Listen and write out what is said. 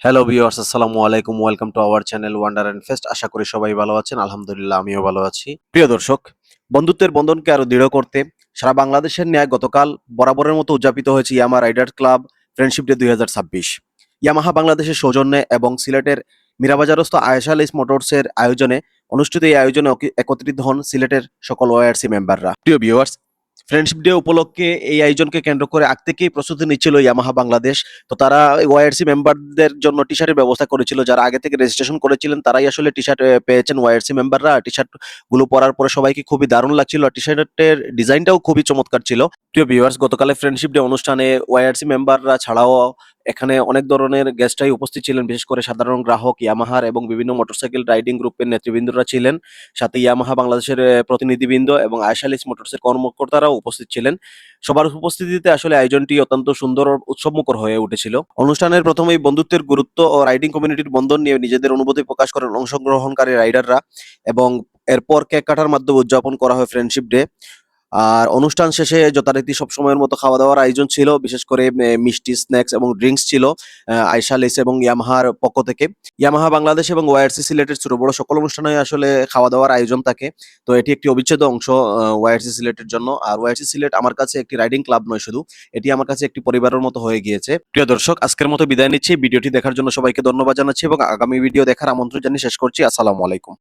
Hello viewers, আসসালামু আলাইকুম। Welcome to our channel wonder and fest. আশা করি সবাই ভালো আছেন। আলহামদুলিল্লাহ আমিও ভালো আছি। প্রিয় দর্শক, বন্ধুত্বের বন্ধনকে আরো দৃঢ় করতে সারা বাংলাদেশের ন্যায় গতকাল বরাবরের মতো উদযাপিত হয়েছে Yamaha Riders club friendship day ২০২৬। Yamaha বাংলাদেশের সৌজন্যে এবং সিলেটের মীরাবাজারস্থ আয়েশা লিস মোটরসের আয়োজনে অনুষ্ঠিত এই আয়োজনে একত্রিত হন সিলেটের সকল ওআরসি মেম্বাররা। প্রিয় ভিউয়ার্স, ফ্রেন্ডশিপ ডে উপলক্ষে এই আয়োজনকে কেন্দ্র করে আগ থেকেই প্রস্তুতি নিচ্ছিল ইয়ামাহা বাংলাদেশ। তো তারা ওয়াইআরসি মেম্বারদের জন্য টি শার্টের ব্যবস্থা করেছিল। যারা আগে থেকে রেজিস্ট্রেশন করেছিলেন তারাই আসলে টি শার্ট পেয়েছেন। ওয়াইআরসি মেম্বাররা টি শার্ট গুলো পরার পরে সবাইকে খুবই দারুণ লাগছিল। টি শার্টের ডিজাইনটাও খুবই চমৎকার ছিল। প্রিয় ভিউয়ার্স, গতকালে ফ্রেন্ডশিপ ডে অনুষ্ঠানে ওয়াইআরসি মেম্বাররা ছাড়াও এখানে অনেক ধরনের গেস্টরাই উপস্থিত ছিলেন। বিশেষ করে সাধারণ গ্রাহক, ইয়ামাহার এবং বিভিন্ন মোটরসাইকেল রাইডিং গ্রুপের নেতৃবৃন্দরা ছিলেন। সাথে ইয়ামাহা বাংলাদেশের প্রতিনিধিবৃন্দ এবং আয়েশা লিস মোটরসের কর্মকর্তারাও উপস্থিত ছিলেন। সবার উপস্থিতিতে আসলে আয়োজনটি অত্যন্ত সুন্দর ও উৎসবমুখর হয়ে উঠেছিল। অনুষ্ঠানের প্রথমেই বন্ধুত্বের গুরুত্ব ও রাইডিং কমিউনিটির বন্ধন নিয়ে নিজেদের অনুভূতি প্রকাশ করেন অংশগ্রহণকারী রাইডাররা এবং এরপর কেক কাটার মাধ্যমে উদযাপন করা হয় ফ্রেন্ডশিপ ডে। আর অনুষ্ঠান শেষে যথারীতি সবসময়ের মতো খাওয়া-দাওয়ার আয়োজন ছিল। বিশেষ করে মিষ্টি, স্ন্যাকস এবং ড্রিংকস ছিল আয়েশা লেস এবং ইয়ামাহার পক্ষ থেকে। ইয়ামাহা বাংলাদেশ এবং ওয়াইআরসি সিলেটের ছোট বড় সকল অনুষ্ঠানে আসলে খাওয়া-দাওয়ার আয়োজন থাকে। তো এটি একটি অবিচ্ছেদ্য অংশ ওয়াইআরসি সিলেটের জন্য। আর ওয়াইআরসি সিলেট আমার কাছে একটি রাইডিং ক্লাব নয় শুধু, এটি আমার কাছে একটি পরিবারের মতো হয়ে গিয়েছে। প্রিয় দর্শক, আজকের মতো বিদায় নিচ্ছি। ভিডিওটি দেখার জন্য সবাইকে ধন্যবাদ জানাচ্ছি এবং আগামী ভিডিও দেখার আমন্ত্রণ জানিয়ে শেষ করছি। আসসালামু আলাইকুম।